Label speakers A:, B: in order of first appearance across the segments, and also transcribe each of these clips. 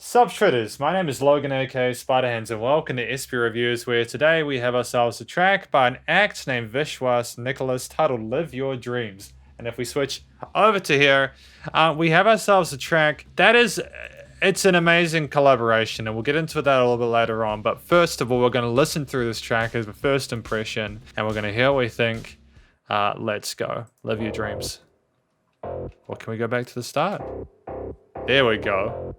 A: Sup Shredders, my name is Logan aka Spiderhands and welcome to SP Reviews, where today we have ourselves a track by an act named Vishwas Nicholas titled Live Your Dreams. And if we switch over to here, we have ourselves a track that is, it's an amazing collaboration, and we'll get into that a little bit later on. But first of all, we're going to listen through this track as a first impression, and we're going to hear what we think. Let's go. Live Your Dreams. Or can we go back to the start? There we go.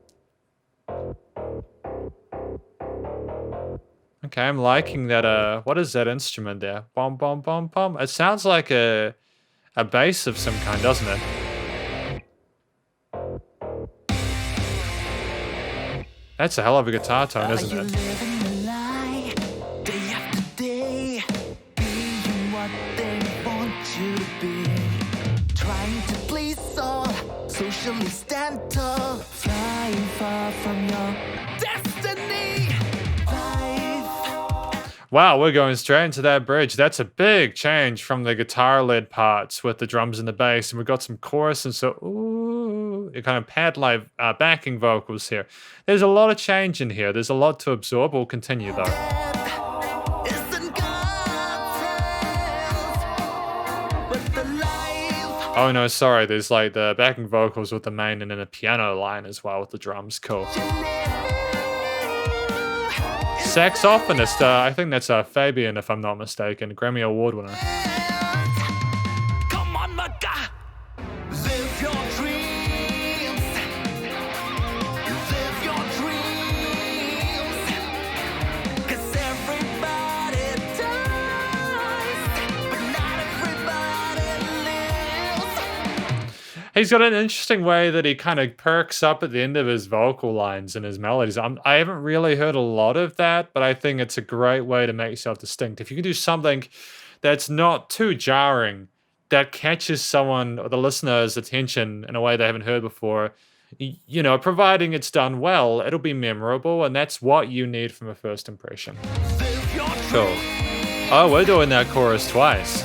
A: Okay, I'm liking that, what is that instrument there? Bom, bom, bom, bom. It sounds like a bass of some kind, doesn't it? That's a hell of a guitar tone, isn't it?
B: Socially stand tall, flying far from your destiny.
A: Wow, we're going straight into that bridge. That's a big change from the guitar-led parts with the drums and the bass, and we've got some chorus and so ooh, it kind of pad-like backing vocals here. There's a lot of change in here. There's a lot to absorb. We'll continue though. Oh no, sorry, there's like the backing vocals with the main and then a piano line as well with the drums. Cool. Saxophonist, I think that's Fabian if I'm not mistaken, Grammy Award winner.
B: Come on, my God. Live your dreams. Live your dreams. 'Cause everybody dies, but not everybody lives.
A: He's got an interesting way that he kind of perks up at the end of his vocal lines and his melodies. I haven't really heard a lot of that, but I think it's a great way to make yourself distinct. If you can do something that's not too jarring, that catches someone or the listener's attention in a way they haven't heard before, you know, providing it's done well, it'll be memorable, and that's what you need from a first impression. Cool. Oh, we're doing that chorus twice.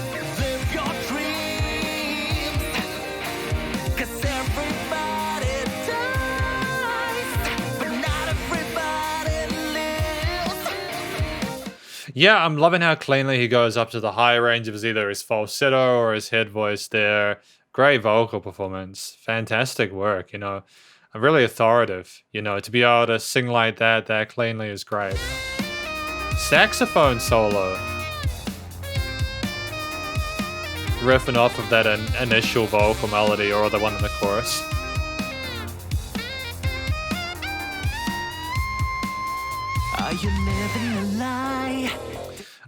A: Yeah, I'm loving how cleanly he goes up to the high range of either his falsetto or his head voice there. Great vocal performance. Fantastic work, you know. Really authoritative, you know. To be able to sing like that cleanly is great. Saxophone solo. Riffing off of that initial vocal melody or the one in the chorus.
B: Are you living a lie?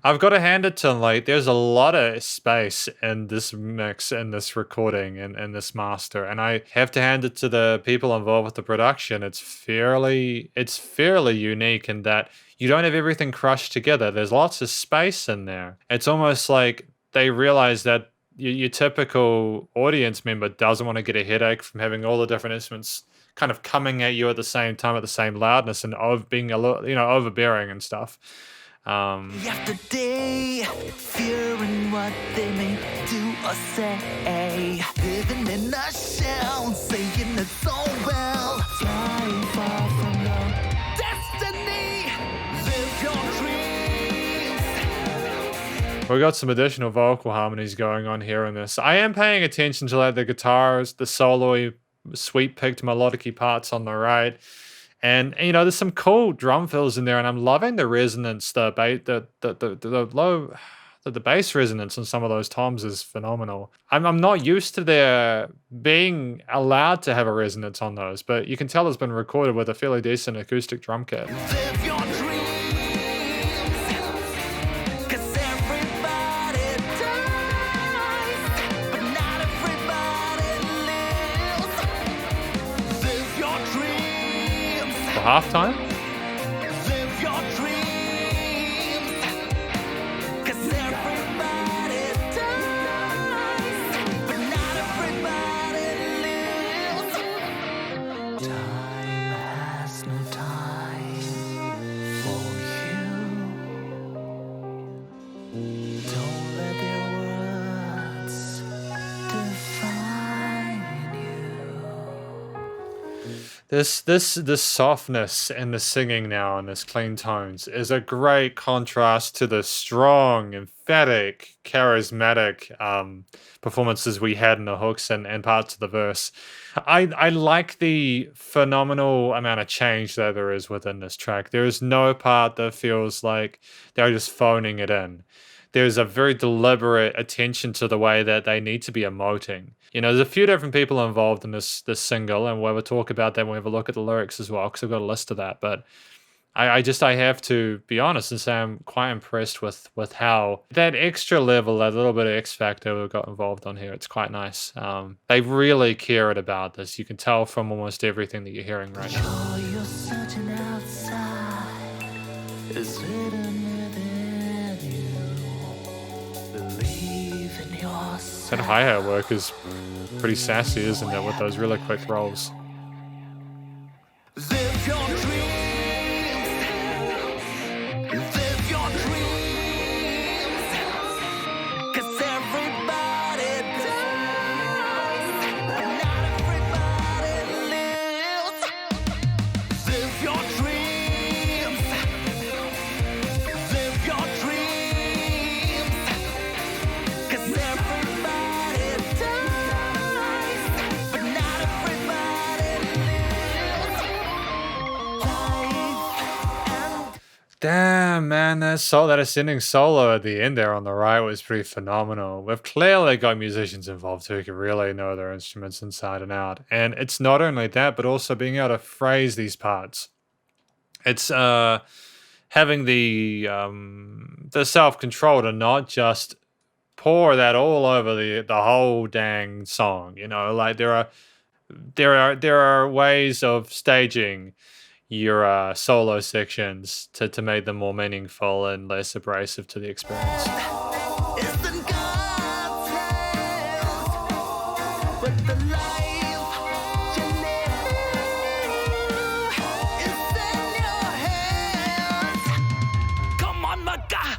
A: I've got to hand it to him, like, there's a lot of space in this mix, in this recording, and this master, and I have to hand it to the people involved with the production. It's fairly unique in that you don't have everything crushed together. There's lots of space in there. It's almost like they realize that your typical audience member doesn't want to get a headache from having all the different instruments kind of coming at you at the same time, at the same loudness, and being a little, you know, overbearing and stuff.
B: After day, fearing what they may do or say, living in a shell, saying it's all well, flying far from your destiny. Live your dreams.
A: We got some additional vocal harmonies going on here in this. I am paying attention to like the guitars, the solo-y, sweet-picked melodic-y parts on the right. And you know, there's some cool drum fills in there, and I'm loving the resonance. The bass resonance on some of those toms is phenomenal. I'm not used to there being allowed to have a resonance on those, but you can tell it's been recorded with a fairly decent acoustic drum kit.
B: Live your dreams, 'cause everybody dies, but not everybody lives. Live your dreams.
A: For halftime?
B: Live your dreams, 'cause everybody dies, but not everybody lives. Time has no time for you. Don't let their words define you.
A: This softness in the singing now and this clean tones is a great contrast to the strong, emphatic, charismatic performances we had in the hooks and parts of the verse. I like the phenomenal amount of change that there is within this track. There is no part that feels like they're just phoning it in. There's a very deliberate attention to the way that they need to be emoting. There's a few different people involved in this single, and we'll talk about that when we have a look at the lyrics as well, because I've got a list of that. But I have to be honest and say I'm quite impressed with how that extra level, that little bit of X factor we've got involved on here. It's quite nice. They really cared about this. You can tell from almost everything that you're hearing right now.
B: You're searching outside. It's hidden within you. Believe in yourself.
A: That hi-hat work is pretty sassy, isn't it, with those really quick rolls?
B: Live your dreams. Live your dreams. 'Cause everybody dies, but not everybody lives. Live your dreams. Live your dreams. 'Cause everybody dies, but not everybody lives. Life and
A: Damn, man, that ascending solo at the end there on the right was pretty phenomenal. We've clearly got musicians involved who can really know their instruments inside and out. And it's not only that, but also being able to phrase these parts. It's having the self-control to not just pour that all over the whole dang song. Like there are ways of staging your solo sections to make them more meaningful and less abrasive to the experience.
B: isn't God's hands, but the life you live is in your hands. Come on, my guy,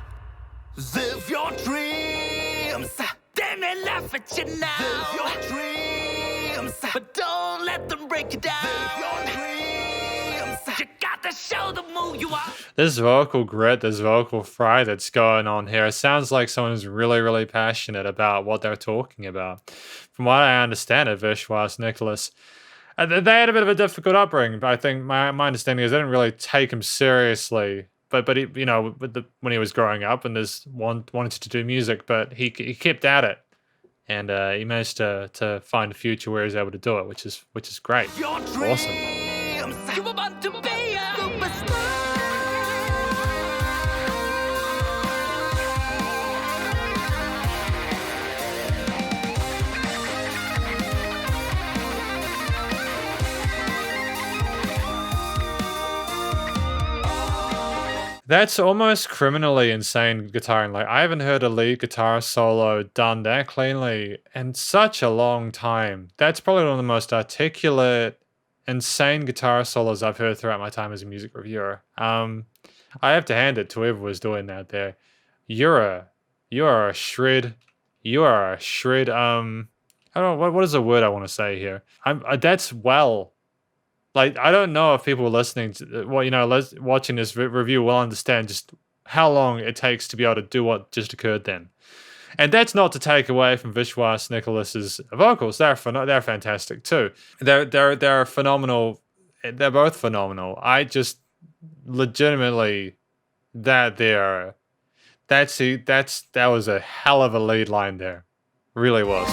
B: live your dreams. They may laugh at you now. Live your dreams, but don't let them break you down. Live your dreams. You gotta show them who you are.
A: This vocal grit, this vocal fry that's going on here, it sounds like someone who's really, really passionate about what they're talking about. From what I understand of Vishwas Nicholas, they had a bit of a difficult upbringing, but I think my understanding is they didn't really take him seriously. But he, when he was growing up and wanted to do music, but he kept at it, and he managed to find a future where he's able to do it, which is great.
B: Your
A: Awesome.
B: dreams, you want to be a superstar.
A: That's almost criminally insane guitaring. Like, I haven't heard a lead guitar solo done that cleanly in such a long time. That's probably one of the most articulate, insane guitar solos I've heard throughout my time as a music reviewer. I have to hand it to whoever was doing that there. You are a shred. You are a shred. I don't know what is the word I want to say here. That's well. Like, I don't know if people listening to watching this review will understand just how long it takes to be able to do what just occurred then. And that's not to take away from Vishwas Nicholas's vocals. They're fantastic too. They're phenomenal. They're both phenomenal. I just legitimately that was a hell of a lead line there. Really was.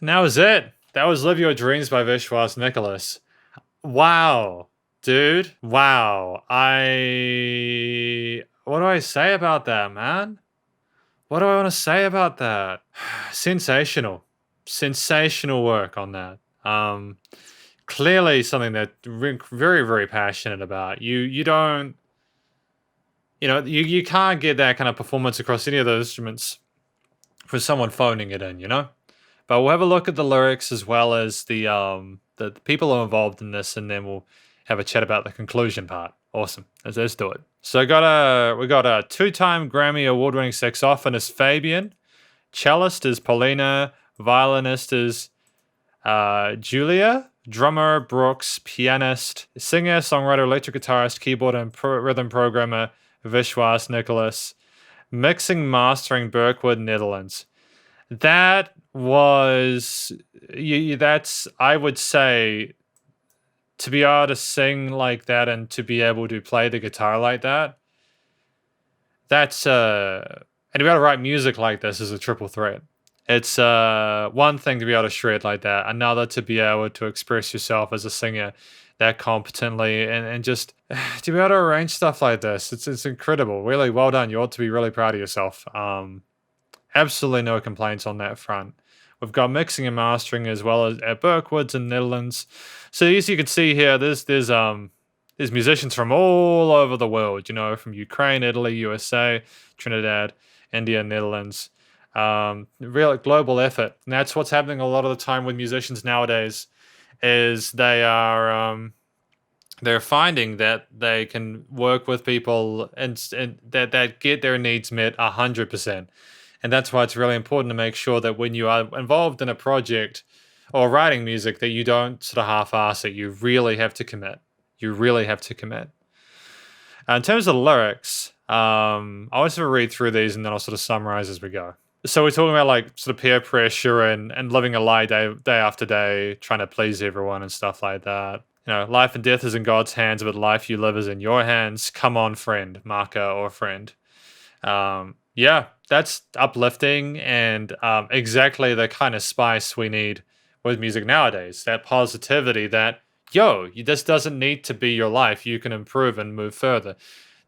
A: And that was it. That was Live Your Dreams by Vishwas Nicholas. Wow, dude. Wow. What do I say about that, man? What do I want to say about that? Sensational. Sensational work on that. Clearly something that very, very passionate about. You don't, you can't get that kind of performance across any of those instruments for someone phoning it in, But we'll have a look at the lyrics as well as the people who are involved in this, and then we'll have a chat about the conclusion part. Awesome. Let's do it. So we got a 2-time Grammy award-winning saxophonist Fabian, cellist is Paulina, violinist is Julia, drummer Brooks, pianist, singer, songwriter, electric guitarist, keyboard and rhythm programmer Vishwas Nicholas, mixing, mastering Berkwood, Netherlands. That was that's, I would say, to be able to sing like that and to be able to play the guitar like that, that's and to be able to write music like this is a triple threat. It's one thing to be able to shred like that, another to be able to express yourself as a singer that competently, and just to be able to arrange stuff like this. It's incredible. Really well done. You ought to be really proud of yourself. Absolutely no complaints on that front. We've got mixing and mastering as well as at Berkwoods in Netherlands. So as you can see here, there's musicians from all over the world, you know, from Ukraine, Italy, USA, Trinidad, India, Netherlands. Real global effort. And that's what's happening a lot of the time with musicians nowadays, is they're finding that they can work with people and that get their needs met 100%. And that's why it's really important to make sure that when you are involved in a project or writing music, that you don't sort of half-ass it. You really have to commit. You really have to commit. In terms of the lyrics, I'll just sort of read through these and then I'll sort of summarize as we go. So we're talking about like sort of peer pressure and living a lie day after day, trying to please everyone and stuff like that. You know, life and death is in God's hands, but life you live is in your hands. Come on, friend, marker or friend. Yeah, that's uplifting and exactly the kind of spice we need with music nowadays. That positivity that, this doesn't need to be your life. You can improve and move further.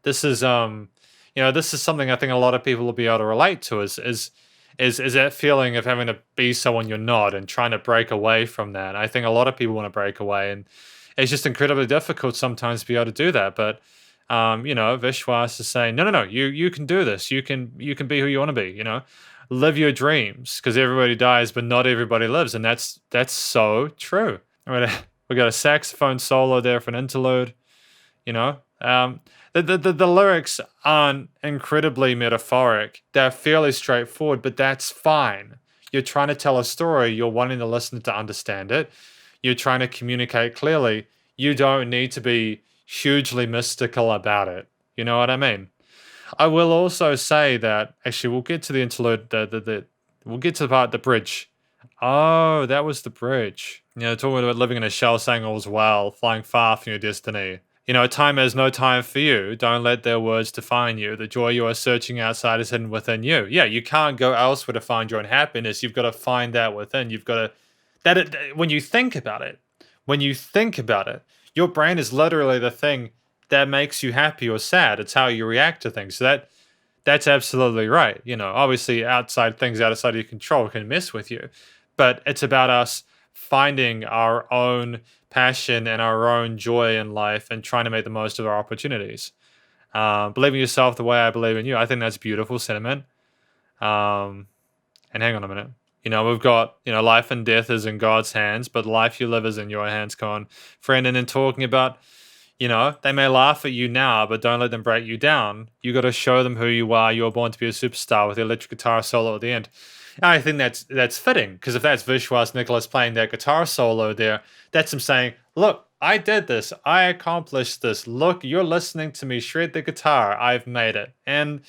A: This is, this is something I think a lot of people will be able to relate to is that feeling of having to be someone you're not and trying to break away from that. I think a lot of people want to break away, and it's just incredibly difficult sometimes to be able to do that. But Vishwas is saying, no, you can do this. You can be who you want to be, live your dreams, because everybody dies, but not everybody lives. And that's so true. We got a saxophone solo there for an interlude, the lyrics aren't incredibly metaphoric. They're fairly straightforward, but that's fine. You're trying to tell a story. You're wanting the listener to understand it. You're trying to communicate clearly. You don't need to be hugely mystical about it. You know what I mean? I will also say that, actually, we'll get to the interlude, we'll get to the bridge. Oh, that was the bridge. Talking about living in a shell, saying all's well, flying far from your destiny. Time has no time for you. Don't let their words define you. The joy you are searching outside is hidden within you. Yeah, you can't go elsewhere to find your own happiness. You've got to find that within. You've got to... when you think about it, your brain is literally the thing that makes you happy or sad. It's how you react to things. So that's absolutely right. Obviously things outside of your control can mess with you. But it's about us finding our own passion and our own joy in life and trying to make the most of our opportunities. Believe in yourself the way I believe in you. I think that's beautiful sentiment. And hang on a minute. We've got, life and death is in God's hands, but life you live is in your hands. Come on, friend. And then talking about, they may laugh at you now, but don't let them break you down. You got to show them who you are. You're born to be a superstar, with the electric guitar solo at the end. I think that's fitting, because if that's Vishwas Nicholas playing that guitar solo there, that's him saying, look, I did this. I accomplished this. Look, you're listening to me shred the guitar. I've made it. And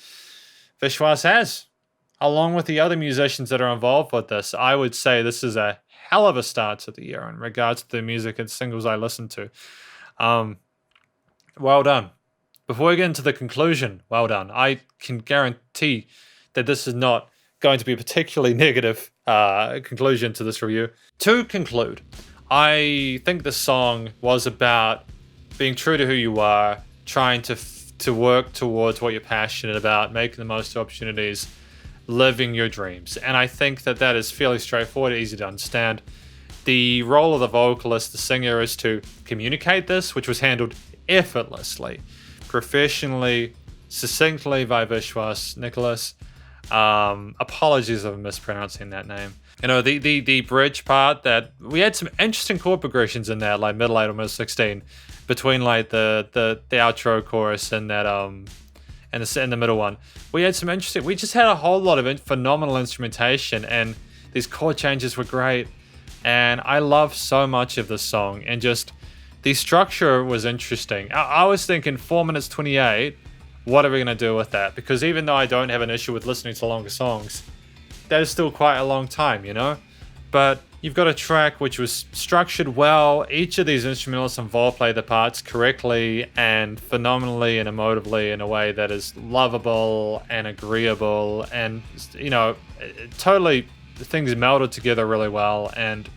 A: Vishwas has, along with the other musicians that are involved with this. I would say this is a hell of a start to the year in regards to the music and singles I listened to. Well done. Before we get into the conclusion, well done. I can guarantee that this is not going to be a particularly negative conclusion to this review. To conclude, I think the song was about being true to who you are, trying to work towards what you're passionate about, making the most of opportunities, living your dreams. And I think that is fairly straightforward, easy to understand. The role of the vocalist, the singer, is to communicate this, which was handled effortlessly, professionally, succinctly by Vishwas Nicholas. Apologies if I'm mispronouncing that name. You know, the bridge part, that we had some interesting chord progressions in that, like middle 8 or middle 16, between like the outro chorus and that and the middle one. We had some interesting. We just had a whole lot of phenomenal instrumentation, and these chord changes were great. And I love so much of this song, and just the structure was interesting. I was thinking 4 minutes 28. What are we gonna do with that? Because even though I don't have an issue with listening to longer songs, that is still quite a long time, you know? But you've got a track which was structured well. Each of these instrumentalists involved play the parts correctly and phenomenally and emotively in a way that is lovable and agreeable. And, you know, totally things melded together really well. And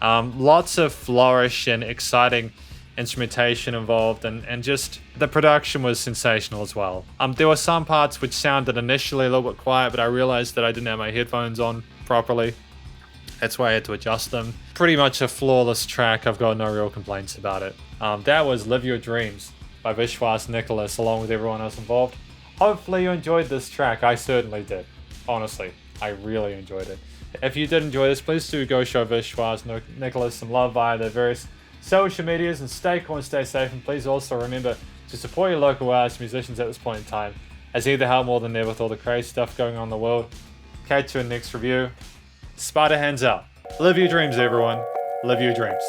A: lots of flourish and exciting instrumentation involved, and just the production was sensational as well. There were some parts which sounded initially a little bit quiet, but I realized that I didn't have my headphones on properly. That's why I had to adjust them. Pretty much a flawless track. I've got no real complaints about it. That was Live Your Dreams by Vishwas Nicholas, along with everyone else involved. Hopefully you enjoyed this track. I certainly did. Honestly, I really enjoyed it. If you did enjoy this, please do go show Vishwas Nicholas some love via the various social medias, and stay cool and stay safe. And please also remember to support your local artists, musicians at this point in time, as either help more than ever with all the crazy stuff going on in the world. Catch you in the next review. Spider hands out. Live your dreams, everyone. Live your dreams.